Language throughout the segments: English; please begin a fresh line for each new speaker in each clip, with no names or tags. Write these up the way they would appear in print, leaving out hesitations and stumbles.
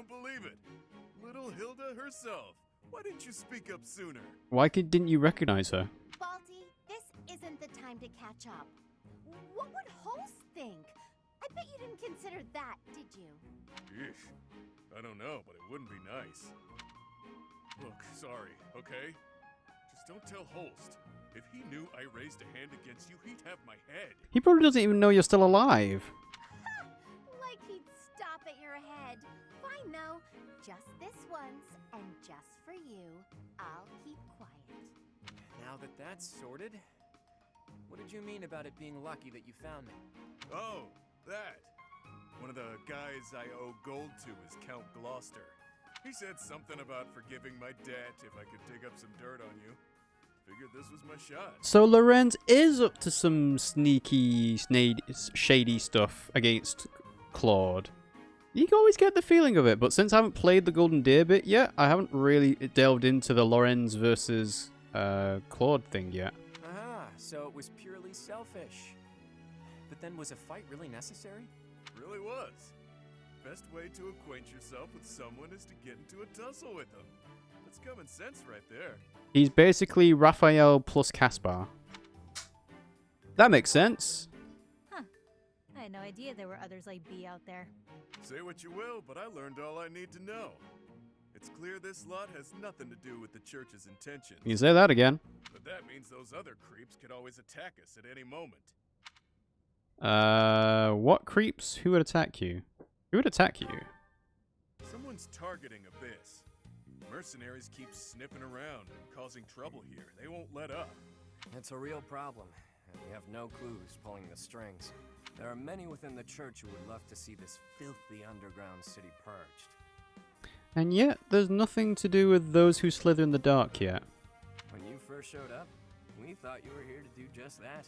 don't believe it. Little Hilda herself. Why didn't you speak up sooner?
Why didn't you recognize her?
Balti, this isn't the time to catch up. What would Holst think? I bet you didn't consider that, did you?
Yeesh. I don't know, but it wouldn't be nice. Look, sorry, okay? Just don't tell Holst. If he knew I raised a hand against you, he'd have my head.
He probably doesn't even know you're still alive.
Like he'd stop at your head. Fine, though. Just this once, and just for you, I'll keep quiet.
Now that that's sorted, what did you mean about it being lucky that you found me?
Oh, that. One of the guys I owe gold to is Count Gloucester. He said something about forgiving my debt if I could dig up some dirt on you. Figured this was my shot.
So Lorenz is up to some sneaky, shady stuff against Claude. You can always get the feeling of it, but since I haven't played the Golden Deer bit yet, I haven't really delved into the Lorenz versus Claude thing yet.
Ah, so it was purely selfish. But then was a fight really necessary?
Really was. Best way to acquaint yourself with someone is to get into a tussle with them. That's common sense right there.
He's basically Raphael plus Caspar. That makes sense.
Huh. I had no idea there were others like B out there.
Say what you will, but I learned all I need to know. It's clear this lot has nothing to do with the church's intentions.
You can say that again.
But that means those other creeps could always attack us at any moment.
What creeps? Who would attack you? Who would attack you?
Someone's targeting Abyss. Mercenaries keep sniffing around and causing trouble here. They won't let up.
It's a real problem, and we have no clue who's pulling the strings. There are many within the church who would love to see this filthy underground city purged.
And yet, there's nothing to do with those who slither in the dark yet.
When you first showed up, we thought you were here to do just that.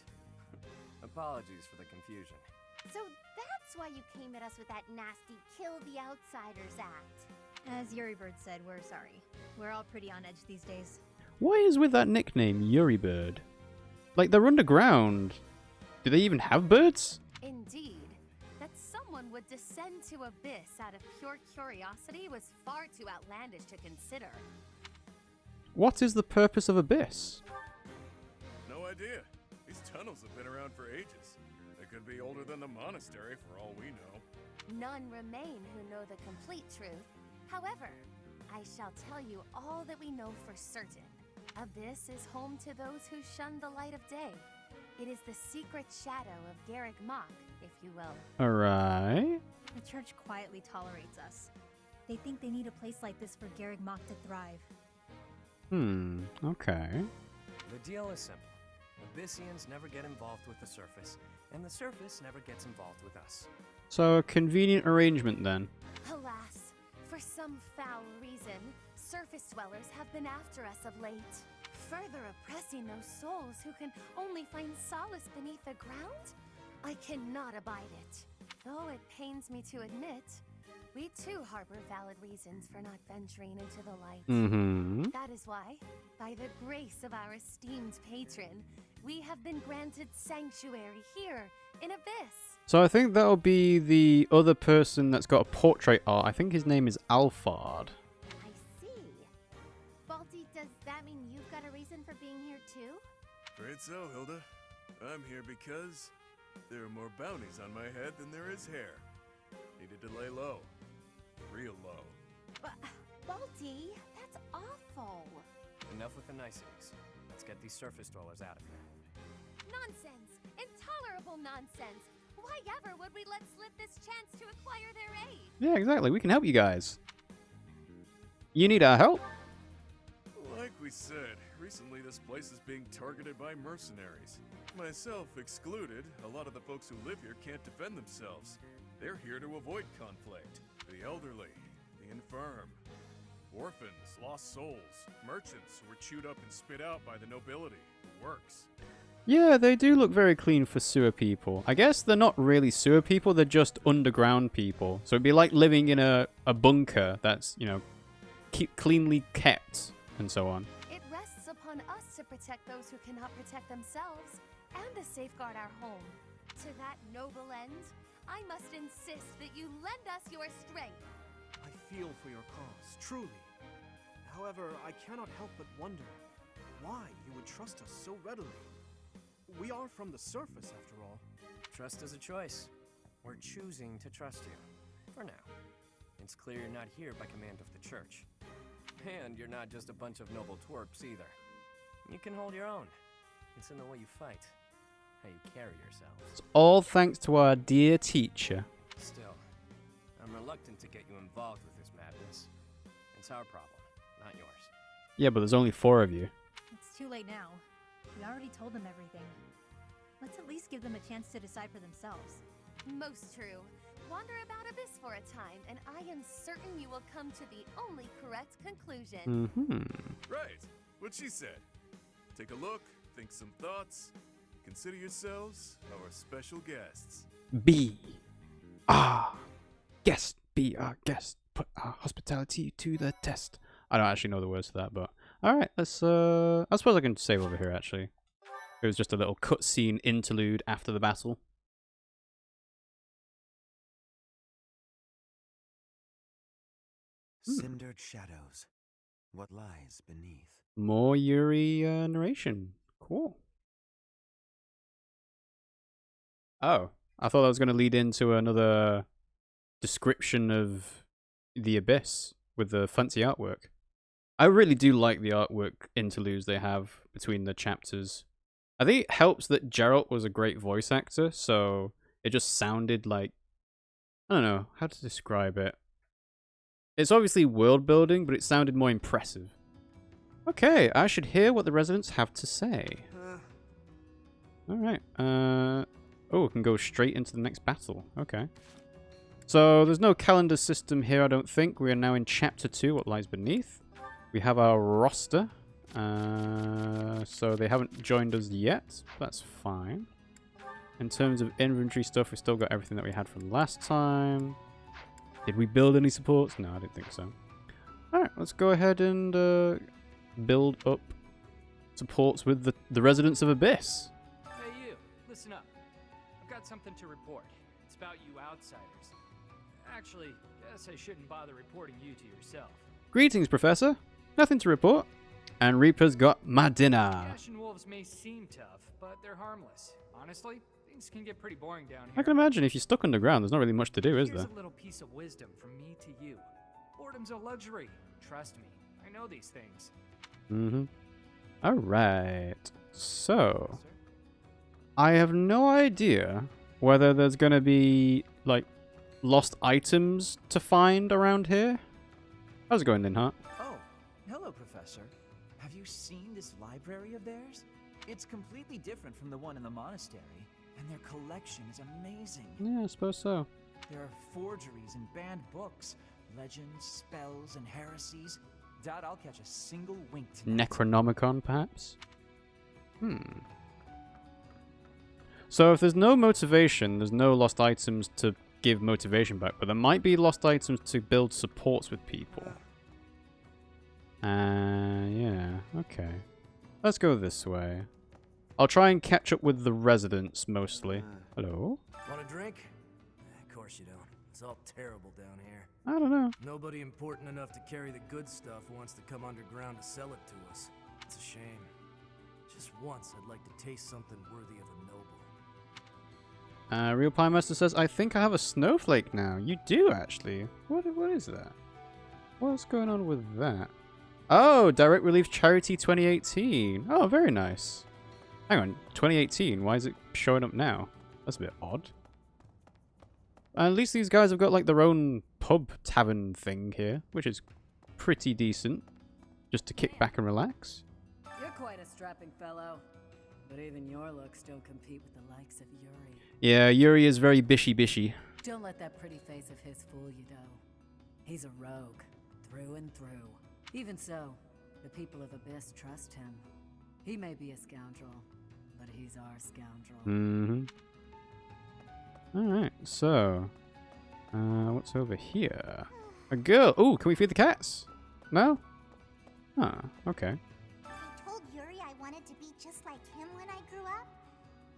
Apologies for the confusion.
So that's why you came at us with that nasty Kill the Outsiders act.
As Yuribird said, we're sorry. We're all pretty on edge these days.
What is with that nickname, Yuribird? Like, they're underground. Do they even have birds?
Indeed. That someone would descend to Abyss out of pure curiosity was far too outlandish to consider.
What is the purpose of Abyss?
No idea. These tunnels have been around for ages. They could be older than the monastery for all we know.
None remain who know the complete truth. However, I shall tell you all that we know for certain. Abyss is home to those who shun the light of day. It is the secret shadow of Garegg Mach, if you will.
Alright.
The church quietly tolerates us. They think they need a place like this for Garegg Mach to thrive.
Okay.
The deal is simple. Abyssians never get involved with the surface, and the surface never gets involved with us.
So, a convenient arrangement then.
Alas, for some foul reason, surface dwellers have been after us of late, further oppressing those souls who can only find solace beneath the ground. I cannot abide it. Though it pains me to admit, we too harbor valid reasons for not venturing into the light. That is why, by the grace of our esteemed patron, we have been granted sanctuary here in Abyss.
So I think that'll be the other person that's got a portrait art. I think his name is Alphard.
I see. Balti, does that mean you've got a reason for being here too?
Afraid so, Hilda. I'm here because there are more bounties on my head than there is hair. Needed to lay low. Real low.
But, Balti, that's awful.
Enough with the niceties. Let's get these surface dwellers out of here.
Nonsense! Intolerable nonsense! Why ever would we let slip this chance to acquire their aid?
Yeah, exactly. We can help you guys. You need our help?
Like we said, recently this place is being targeted by mercenaries. Myself excluded, a lot of the folks who live here can't defend themselves. They're here to avoid conflict. The elderly, the infirm, orphans, lost souls, merchants who were chewed up and spit out by the nobility, the works.
Yeah, they do look very clean for sewer people. I guess they're not really sewer people, they're just underground people. So it'd be like living in a bunker that's, you know, cleanly kept and so on.
It rests upon us to protect those who cannot protect themselves and to safeguard our home. To that noble end, I must insist that you lend us your strength.
I
feel for your cause, truly. However, I cannot help but wonder why you would trust us so readily. We are from the surface, after all.
Trust is a choice. We're choosing to trust you. For now. It's clear you're not here by command of the church. And you're not just a bunch of noble twerps either. You can hold your own. It's in the way you fight. How you carry yourselves.
It's all thanks to our dear teacher.
Still, I'm reluctant to get you involved with this madness. It's our problem, not yours.
Yeah, but there's only 4 of you.
It's too late now. We already told them everything. Let's at least give them a chance to decide for themselves.
Most true. Wander about Abyss for a time, and I am certain you will come to the only correct conclusion.
Right. What she said. Take a look, think some thoughts. Consider yourselves our special guests.
Be our guest. Be our guest. Put our hospitality to the test. I don't actually know the words to that, but alright, let's I suppose I can save over here actually. It was just a little cutscene interlude after the battle.
Cindered Shadows. What lies beneath?
More Yuri narration. Cool. Oh, I thought that was going to lead into another description of the Abyss with the fancy artwork. I really do like the artwork interludes they have between the chapters. I think it helps that Geralt was a great voice actor, so it just sounded like... I don't know how to describe it. It's obviously world building, but it sounded more impressive. Okay, I should hear what the residents have to say. Alright, oh, we can go straight into the next battle. Okay. So, there's no calendar system here, I don't think. We are now in Chapter 2, What Lies Beneath. We have our roster. So, they haven't joined us yet. That's fine. In terms of inventory stuff, we still got everything that we had from last time. Did we build any supports? No, I didn't think so. Alright, let's go ahead and build up supports with the residents of Abyss.
Hey you, listen up. I've got something to report. It's about you outsiders. Actually, guess I shouldn't bother reporting you to yourself.
Greetings, Professor. Nothing to report. And Reaper's got my dinner.
The Ashen Wolves may seem tough, but they're harmless. Honestly, things can get pretty boring down here.
I can imagine if you're stuck underground, there's not really much to do, is
Here's
there?
a little piece of wisdom from me to you. Boredom's a luxury. Trust me, I know these things.
Alright. So,
Sir?
I have no idea whether there's going to be, like, lost items to find around here. How's it going, Linhart?
Oh, hello, Professor. Have you seen this library of theirs? It's completely different from the one in the monastery, and their collection is amazing.
Yeah, I suppose so.
There are forgeries and banned books, legends, spells, and heresies. Doubt I'll catch a single wink tonight.
Necronomicon, perhaps? So if there's no motivation, there's no lost items to give motivation back, but there might be lost items to build supports with people. Yeah, okay. Let's go this way. I'll try and catch up with the residents, mostly. Hello?
Want a drink? Of course you don't. It's all terrible down here.
I don't know.
Nobody important enough to carry the good stuff wants to come underground to sell it to us. It's a shame. Just once I'd like to taste something worthy of a noble.
Real Pie Master says, I think I have a snowflake now. You do, actually. What is that? What's going on with that? Oh, Direct Relief Charity 2018. Oh, very nice. Hang on, 2018? Why is it showing up now? That's a bit odd. At least these guys have got like their own pub tavern thing here, which is pretty decent. Just to kick back and relax.
You're quite a strapping fellow. But even your looks don't compete with the likes of Yuri.
Yeah, Yuri is very bishy.
Don't let that pretty face of his fool you, though. He's a rogue, through and through. Even so, the people of Abyss trust him. He may be a scoundrel, but he's our scoundrel.
Alright, so... what's over here? A girl! Ooh, can we feed the cats? No? Ah, okay.
I told Yuri I wanted to be just like him when I grew up,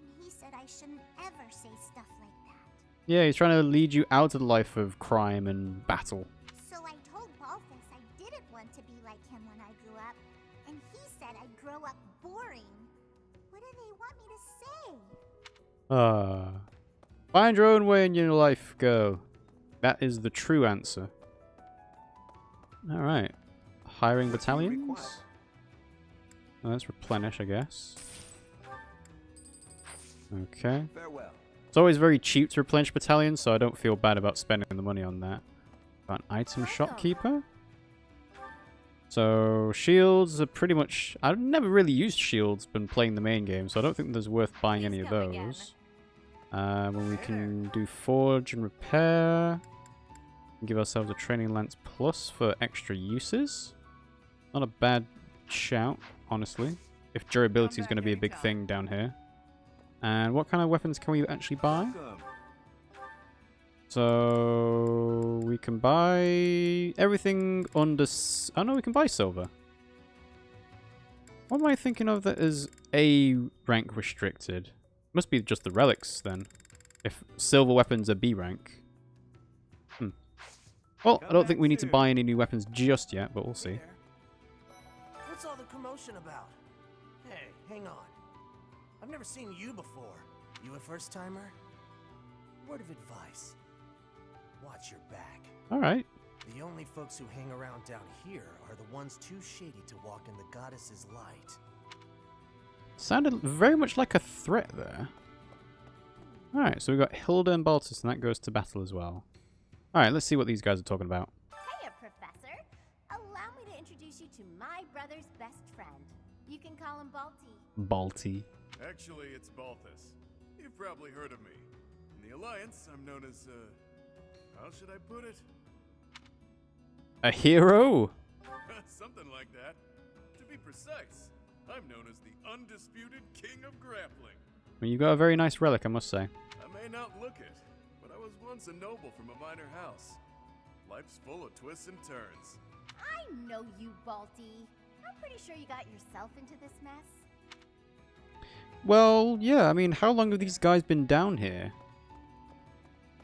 and he said I shouldn't ever say stuff like that.
Yeah, he's trying to lead you out of the life of crime and battle.
So I want to be like him when I grew up, and he said I'd grow up boring. What do they want me to say?
Find your own way in your life, girl. That is the true answer. Alright. Hiring battalions? Well, let's replenish, I guess. Okay.
Farewell.
It's always very cheap to replenish battalions, so I don't feel bad about spending the money on that. Got an item shopkeeper. So, shields are pretty much... I've never really used shields when playing the main game, so I don't think there's worth buying any of those. When we can do forge and repair. Give ourselves a training lance plus for extra uses. Not a bad shout, honestly. If durability is going to be a big thing down here. And what kind of weapons can we actually buy? So we can buy everything under... Oh no, we can buy silver. What am I thinking of that is A rank restricted? Must be just the relics then. If silver weapons are B rank. Well, I don't think we need to buy any new weapons just yet, but we'll see.
What's all the commotion about? Hey, hang on. I've never seen you before. You a first-timer? Word of advice. Watch your back.
Alright.
The only folks who hang around down here are the ones too shady to walk in the goddess's light.
Sounded very much like a threat there. Alright, so we've got Hilda and Baltus, and that goes to battle as well. Alright, let's see what these guys are talking about.
Hiya, Professor. Allow me to introduce you to my brother's best friend. You can call him Balti.
Balti.
Actually, it's Balthus. You've probably heard of me. In the Alliance, I'm known as, how should I put it?
A hero?
Something like that. To be precise, I'm known as the undisputed king of grappling.
Well, you got a very nice relic, I must say.
I may not look it, but I was once a noble from a minor house. Life's full of twists and turns.
I know you, Balti. I'm pretty sure you got yourself into this mess.
Well, yeah, I mean, how long have these guys been down here?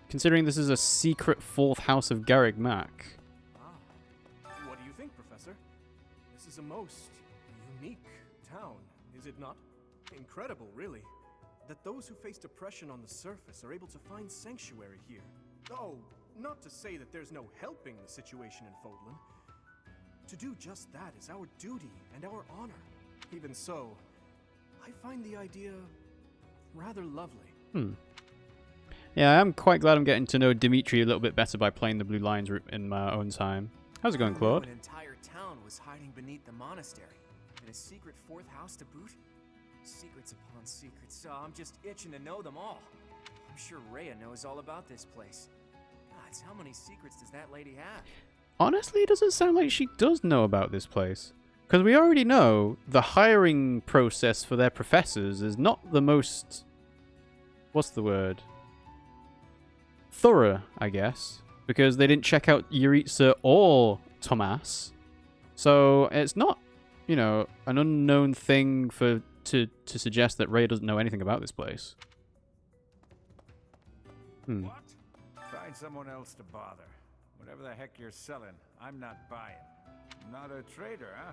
Considering this is a secret 4th house of Garegg Mach.
What do you think, Professor? This is a most unique town, is it not? Incredible, really, that those who face depression on the surface are able to find sanctuary here. Oh, not to say that there's no helping the situation in Fódlan. To do just that is our duty and our honor. Even so, I find the idea rather lovely.
Yeah, I'm quite glad I'm getting to know Dimitri a little bit better by playing the Blue Lions route in my own time. How's it going, Claude?
An entire town was hiding beneath the monastery, and a secret 4th house to boot. Secrets upon secrets, so I'm just itching to know them all. I'm sure Rhea knows all about this place. Gods, how many secrets does that lady have?
Honestly, it doesn't sound like she does know about this place. Because we already know the hiring process for their professors is not the most... What's the word? Thorough, I guess. Because they didn't check out Yuritsa or Tomas. So it's not, you know, an unknown thing for to suggest that Ray doesn't know anything about this place.
What? Find someone else to bother. Whatever the heck you're selling, I'm not buying. Not a trader, huh?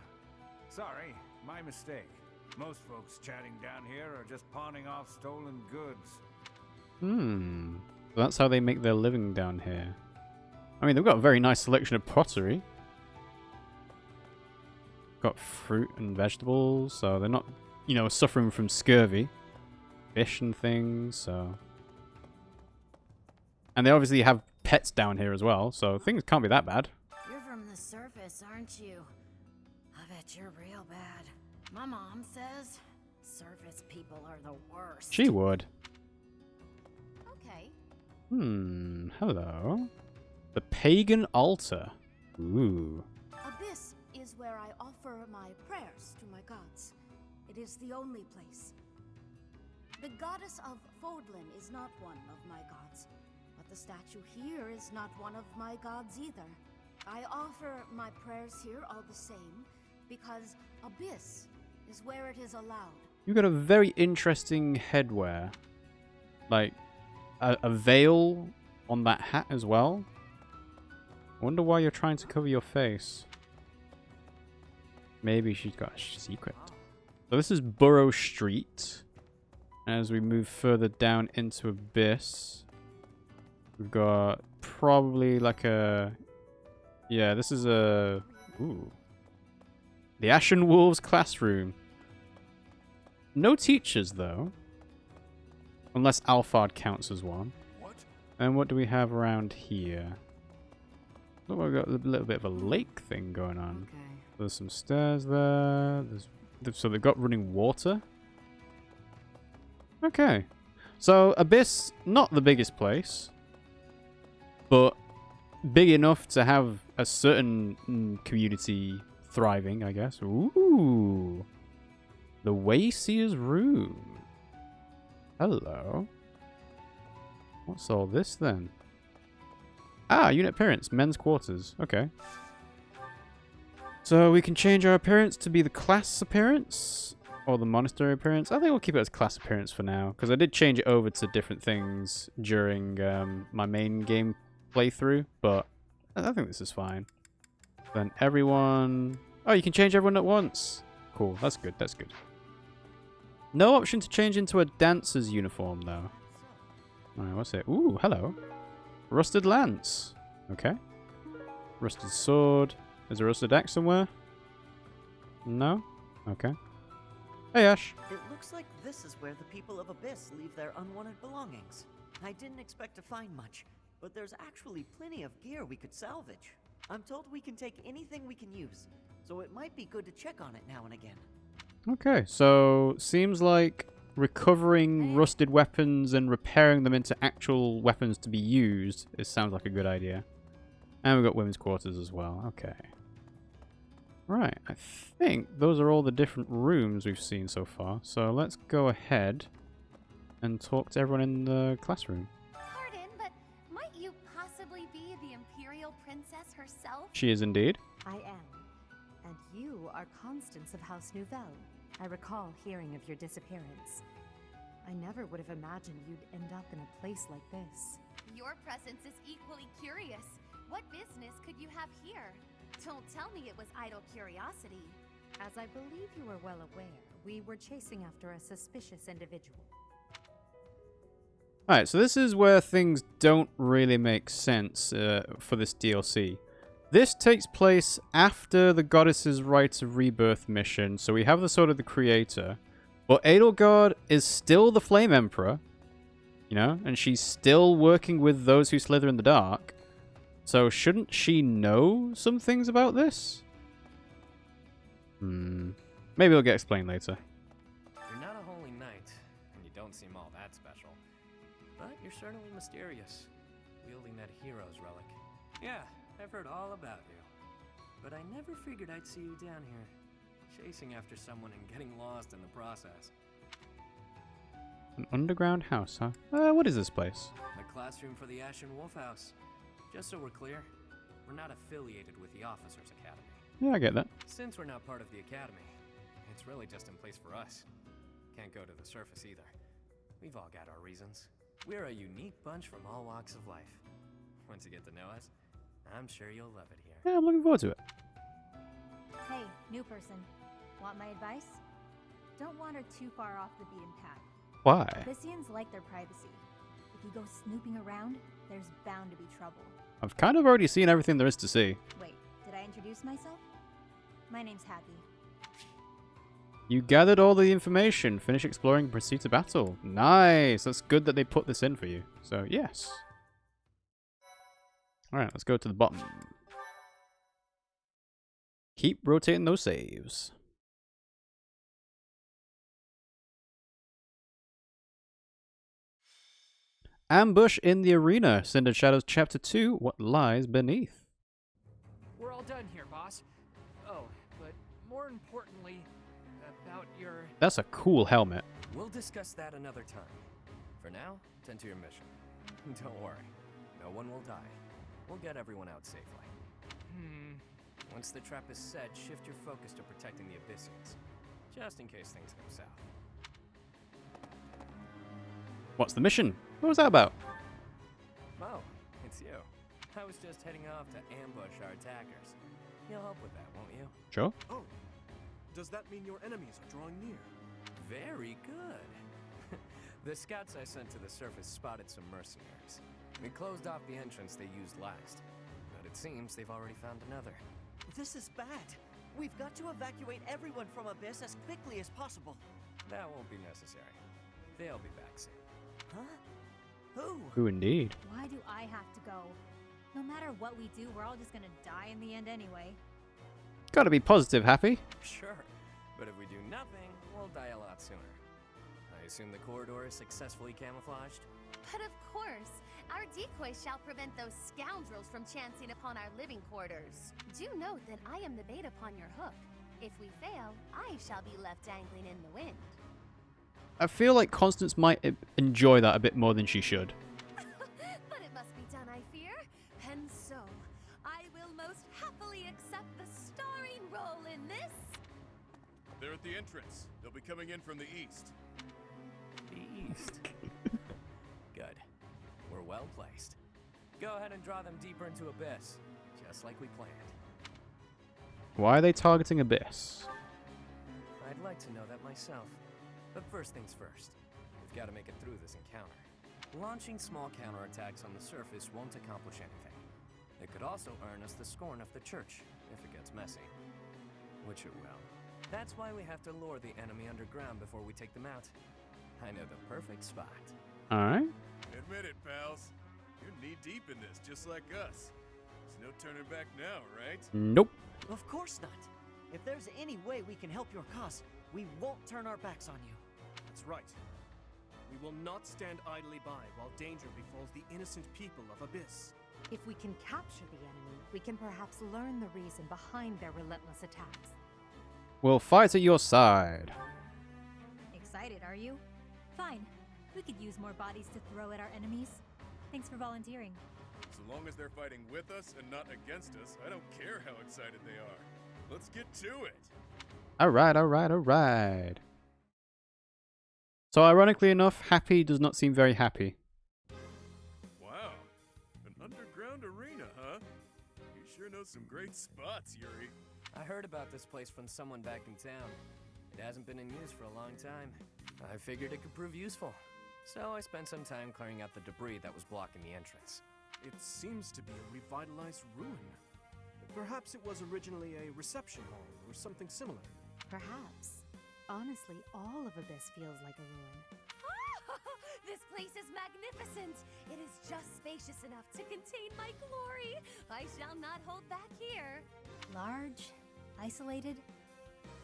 Sorry, my mistake. Most folks chatting down here are just pawning off stolen goods.
So that's how they make their living down here. I mean, they've got a very nice selection of pottery. Got fruit and vegetables, so they're not, you know, suffering from scurvy. Fish and things, so... And they obviously have pets down here as well, so things can't be that bad.
You're from the surface, aren't you? I bet you're real bad. My mom says surface people are the worst.
She would.
Okay.
Hello. The Pagan Altar. Ooh.
Abyss is where I offer my prayers to my gods. It is the only place. The goddess of Fódlan is not one of my gods, but the statue here is not one of my gods either. I offer my prayers here all the same, because Abyss is where it is allowed.
You've got a very interesting headwear. Like, a veil on that hat as well. I wonder why you're trying to cover your face. Maybe she's got a secret. So this is Burrow Street. As we move further down into Abyss, we've got probably like a... Yeah, this is a... Ooh. The Ashen Wolves classroom. No teachers, though. Unless Alphard counts as one. And what do we have around here? Look, we've got a little bit of a lake thing going on.
Okay.
There's some stairs there. So they've got running water. Okay. So Abyss, not the biggest place, but big enough to have a certain community thriving, I guess. Ooh. The Wayseer's room. Hello. What's all this then? Ah, unit appearance, men's quarters. Okay. So we can change our appearance to be the class appearance or the monastery appearance. I think we'll keep it as class appearance for now because I did change it over to different things during my main game playthrough, but I think this is fine. Then everyone... Oh, you can change everyone at once. Cool, that's good, that's good. No option to change into a dancer's uniform though. Alright, what's it? Ooh, hello. Rusted lance. Okay. Rusted sword. Is there a rusted axe somewhere? No? Okay. Hey, Ash.
It looks like this is where the people of Abyss leave their unwanted belongings. I didn't expect to find much, but there's actually plenty of gear we could salvage. I'm told we can take anything we can use, so it might be good to check on it now and again. Okay,
so seems like recovering rusted weapons and repairing them into actual weapons to be used, it sounds like a good idea. And we've got women's quarters as well. Okay. Right, I think those are all the different rooms we've seen so far. So let's go ahead and talk to everyone in the classroom.
Pardon, but might you possibly be the Imperial Princess herself?
She is indeed.
I am. And you are Constance of House Nouvelle. I recall hearing of your disappearance. I never would have imagined you'd end up in a place like this.
Your presence is equally curious. What business could you have here? Don't tell me it was idle curiosity.
As I believe you are well aware, we were chasing after a suspicious individual.
Alright, so this is where things don't really make sense for this DLC. This takes place after the Goddess's Rites of Rebirth mission, so we have the Sword of the Creator, but Edelgard is still the Flame Emperor, you know, and she's still working with those who slither in the dark. So shouldn't she know some things about this? Maybe it'll get explained later.
You're not a holy knight, and you don't seem all that special. But you're certainly mysterious, wielding that hero's relic. Yeah, I've heard all about you. But I never figured I'd see you down here, chasing after someone and getting lost in the process.
An underground house, huh? What is this place?
The classroom for the Ashen Wolf House. Just so we're clear, we're not affiliated with the Officers Academy.
Yeah, I get that.
Since we're not part of the Academy, it's really just in place for us. Can't go to the surface either. We've all got our reasons. We're a unique bunch from all walks of life. Once you get to know us, I'm sure you'll love it here.
Yeah, I'm looking forward to it.
Hey, new person. Want my advice? Don't wander too far off the beaten path.
Why?
Abysseans like their privacy. If you go snooping around, there's bound to be trouble.
I've kind of already seen everything there is to see.
Wait, did I introduce myself? My name's Happy.
You gathered all the information. Finish exploring and proceed to battle. Nice. That's good that they put this in for you. So, yes. Alright, let's go to the bottom. Keep rotating those saves. Ambush in the arena. Cindered Shadows Chapter 2. What lies beneath?
We're all done here, boss. Oh, but more importantly, about your...
That's a cool helmet.
We'll discuss that another time. For now, tend to your mission. Don't worry. No one will die. We'll get everyone out safely. Once the trap is set, shift your focus to protecting the Abyssians. Just in case things go south.
What's the mission? What was that about?
Oh, it's you. I was just heading off to ambush our attackers. You'll help with that, won't you?
Sure.
Oh,
Does that mean your enemies are drawing near?
Very good. The scouts I sent to the surface spotted some mercenaries. We closed off the entrance they used last, but it seems they've already found another.
This is bad. We've got to evacuate everyone from Abyss as quickly as possible.
That won't be necessary. They'll be back soon.
Huh? Who?
Who indeed?
Why do I have to go? No matter what we do, we're all just gonna die in the end anyway.
Gotta be positive, Happy.
Sure, but if we do nothing, we'll die a lot sooner. I assume the corridor is successfully camouflaged?
But of course, our decoy shall prevent those scoundrels from chancing upon our living quarters. Do note that I am the bait upon your hook. If we fail, I shall be left dangling in the wind.
I feel like Constance might enjoy that a bit more than she should.
But it must be done, I fear. And so, I will most happily accept the starring role in this.
They're at the entrance. They'll be coming in from the east.
The east. Good. We're well placed. Go ahead and draw them deeper into Abyss, just like we planned.
Why are they targeting Abyss?
I'd like to know that myself. But first things first, we've got to make it through this encounter. Launching small counterattacks on the surface won't accomplish anything. It could also earn us the scorn of the church, if it gets messy. Which it will. That's why we have to lure the enemy underground before we take them out. I know the perfect spot.
Alright.
Admit it, pals. You're knee-deep in this, just like us. There's no turning back now, right?
Nope.
Of course not. If there's any way we can help your cause, we won't turn our backs on you.
That's right. We will not stand idly by while danger befalls the innocent people of Abyss.
If we can capture the enemy, we can perhaps learn the reason behind their relentless attacks.
We'll fight at your side.
Excited, are you? Fine. We could use more bodies to throw at our enemies. Thanks for volunteering.
So long as they're fighting with us and not against us, I don't care how excited they are. Let's get to it.
Alright, alright, alright. So ironically enough, Happy does not seem very happy.
Wow. An underground arena, huh? You sure know some great spots, Yuri.
I heard about this place from someone back in town. It hasn't been in use for a long time. I figured it could prove useful. So I spent some time clearing out the debris that was blocking the entrance.
It seems to be a revitalized ruin. Perhaps it was originally a reception hall or something similar.
Perhaps. Honestly, all of Abyss feels like a ruin.
This place is magnificent. It is just spacious enough to contain my glory. I shall not hold back here.
Large, isolated.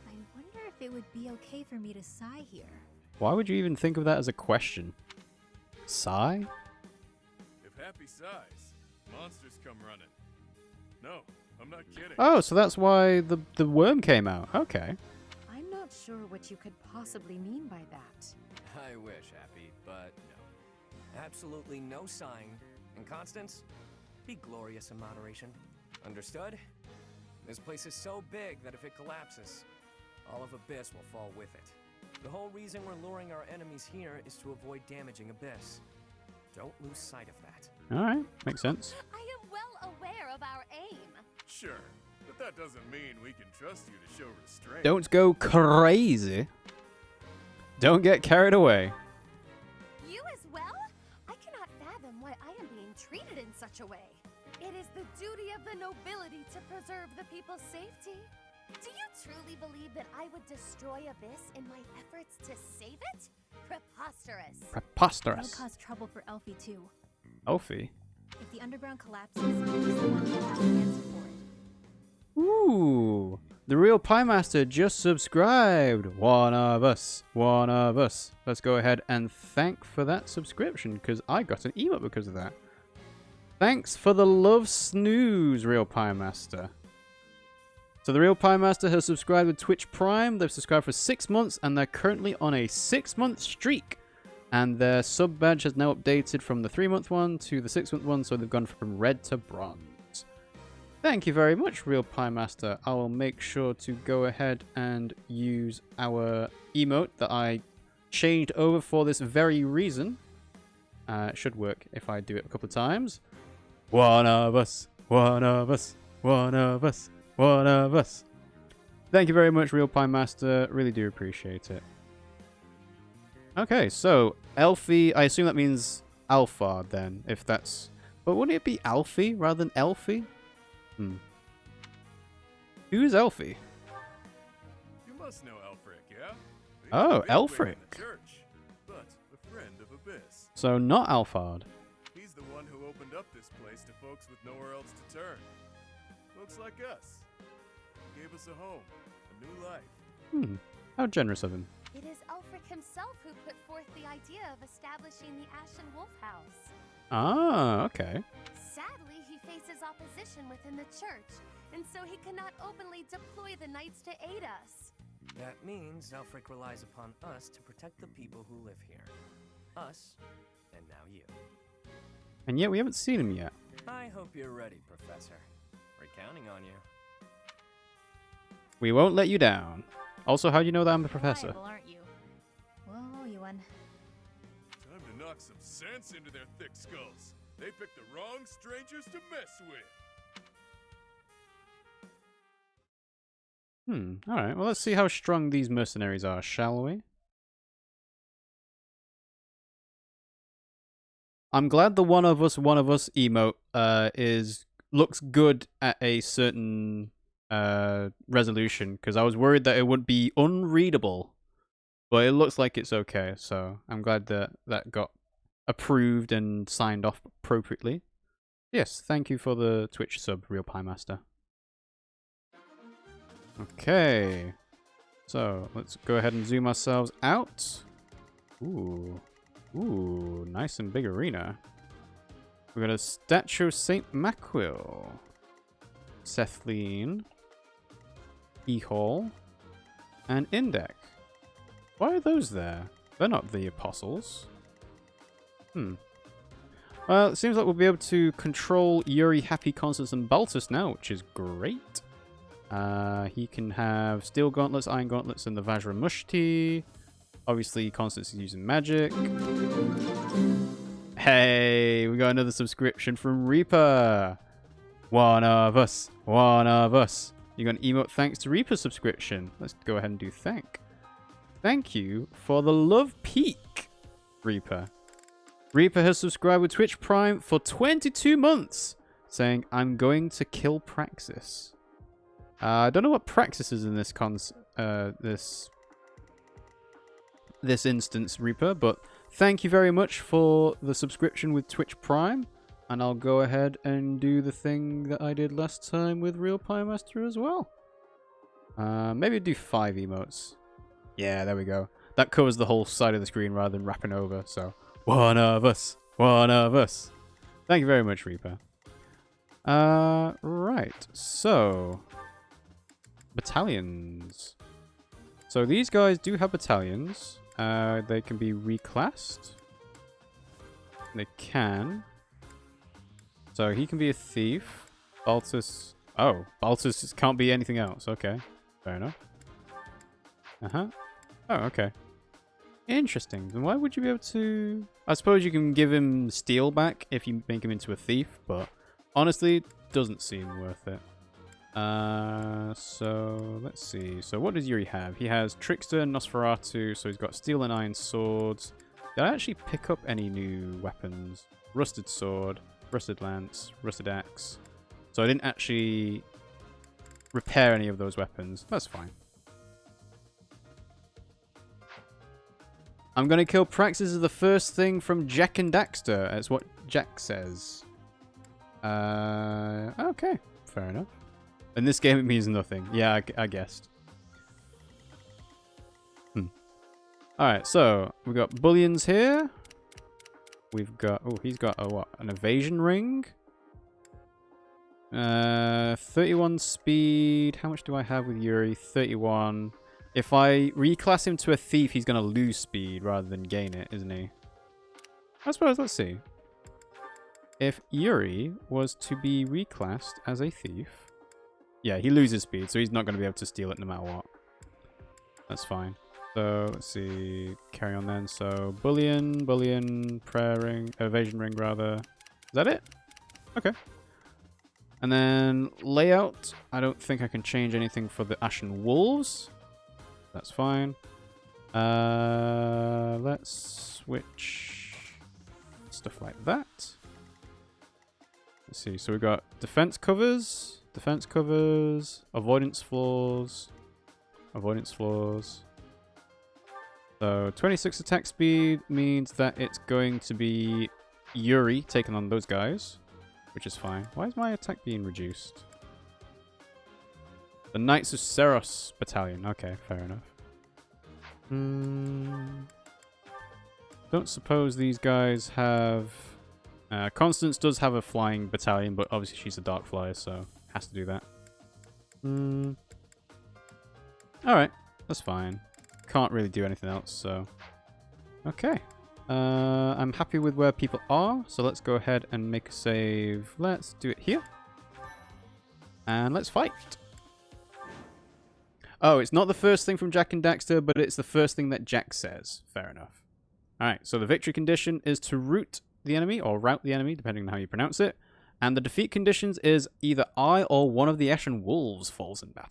I wonder if it would be okay for me to sigh here.
Why would you even think of that as a question? Sigh?
If Happy sighs, monsters come running. No, I'm not kidding.
Oh, so that's why the worm came out. Okay.
I'm not sure what you could possibly mean by that.
I wish, Happy, but no. Absolutely no sighing. And Constance, be glorious in moderation. Understood? This place is so big that if it collapses, all of Abyss will fall with it. The whole reason we're luring our enemies here is to avoid damaging Abyss. Don't lose sight of that.
Alright, makes sense.
I am well aware of our aim.
Sure, but that doesn't mean we can trust you to show restraint.
Don't go crazy. Don't get carried away.
You as well? I cannot fathom why I am being treated in such a way. It is the duty of the nobility to preserve the people's safety. Do you truly believe that I would destroy Abyss in my efforts to save it? Preposterous.
Preposterous.
It'll cause trouble for Elfie too.
Elfie?
If the underground collapses, someone will have to answer for it.
Ooh. The Real Pie Master just subscribed. One of us. One of us. Let's go ahead and thank for that subscription, because I got an emote because of that. Thanks for the love snooze, Real Pie Master. So the Real Pie Master has subscribed with Twitch Prime. They've subscribed for 6 months, and they're currently on a 6-month streak. And their sub badge has now updated from the 3-month one to the 6-month one, so they've gone from red to bronze. Thank you very much, Real Pie Master. I will make sure to go ahead and use our emote that I changed over for this very reason. It should work if I do it a couple of times. One of us, one of us, one of us. One of us. Thank you very much, Real Pie Master. Really do appreciate it. Okay, so Elfie, I assume that means Alphard then, if that's... But wouldn't it be Alfie rather than Elfie? Who's Elfie?
You must know Elfric, yeah? He's
Oh,
a bigwig
Elfric.
in the church, but a friend of Abyss.
So not Alphard.
He's the one who opened up this place to folks with nowhere else to turn. Folks like us. He gave us a home, a new life.
How generous of him.
It is Ulfric himself who put forth the idea of establishing the Ashen Wolf House.
Ah, okay.
Sadly, he faces opposition within the church, and so he cannot openly deploy the knights to aid us.
That means Elfric relies upon us to protect the people who live here. Us, and now you.
And yet we haven't seen him yet.
I hope you're ready, Professor. We're counting on you.
We won't let you down. Also, how do you know that I'm the professor?
Reliable, aren't you? Whoa, Ewan.
Time to knock some sense into their thick skulls. They picked the wrong strangers to mess with.
Alright, well let's see how strong these mercenaries are, shall we? I'm glad the one of us emote looks good at a certain resolution, because I was worried that it would be unreadable. But it looks like it's okay, so I'm glad that that got approved and signed off appropriately. Yes, thank you for the Twitch sub, Real Pie Master. Okay, so let's go ahead and zoom ourselves out. Ooh, nice and big arena. We got a statue of Saint Maquil, Sethleen, E-Hall, and Indek. Why are those there? They're not the apostles. Well, it seems like we'll be able to control Yuri, Happy, Constance, and Baltus now, which is great. He can have Steel Gauntlets, Iron Gauntlets, and the Vajra Mushti. Obviously, Constance is using magic. Hey, we got another subscription from Reaper. One of us. You got an emote thanks to Reaper subscription. Let's go ahead and do thank. Thank you for the love peak, Reaper. Reaper has subscribed with Twitch Prime for 22 months, saying, I'm going to kill Praxis. I don't know what Praxis is in this this instance, Reaper, but thank you very much for the subscription with Twitch Prime, and I'll go ahead and do the thing that I did last time with Real Pie Master as well. Maybe do 5 emotes. Yeah, there we go. That covers the whole side of the screen rather than wrapping over, so... One of us. Thank you very much, Reaper. Right, so... Battalions. So these guys do have battalions. They can be reclassed. They can. So he can be a thief. Baltus... Oh, Baltus can't be anything else. Okay, fair enough. Oh, okay. Interesting. Then why would you be able to... I suppose you can give him steel back if you make him into a thief, but honestly, it doesn't seem worth it. So let's see. So what does Yuri have? He has Trickster and Nosferatu, so he's got steel and iron swords. Did I actually pick up any new weapons? Rusted sword, rusted lance, rusted axe. So I didn't actually repair any of those weapons. That's fine. I'm gonna kill Praxis is the first thing from Jack and Daxter. That's what Jack says. Okay, fair enough. In this game, it means nothing. Yeah, I guessed. Alright, so we've got bullions here. We've got... Oh, he's got a what? An evasion ring. 31 speed. How much do I have with Yuri? 31. If I reclass him to a thief, he's going to lose speed rather than gain it, isn't he? I suppose, let's see. If Yuri was to be reclassed as a thief... Yeah, he loses speed, so he's not going to be able to steal it no matter what. That's fine. So, let's see. Carry on then. So, bullion, prayer ring, evasion ring rather. Is that it? Okay. And then layout. I don't think I can change anything for the Ashen Wolves. That's fine. Let's switch stuff like that. Let's see. So we got defense covers, avoidance floors, avoidance floors. So 26 attack speed means that it's going to be Yuri taking on those guys, which is fine. Why is my attack being reduced? The Knights of Seros Battalion. Okay, fair enough. Don't suppose these guys have... Constance does have a flying battalion, but obviously she's a dark flyer, so has to do that. Alright, that's fine. Can't really do anything else, so... Okay. I'm happy with where people are, so let's go ahead and make a save. Let's do it here. And let's fight. Oh, it's not the first thing from Jack and Daxter, but it's the first thing that Jack says. Fair enough. Alright, so the victory condition is to rout the enemy, or rout the enemy, depending on how you pronounce it. And the defeat conditions is either I or one of the Ashen Wolves falls in battle.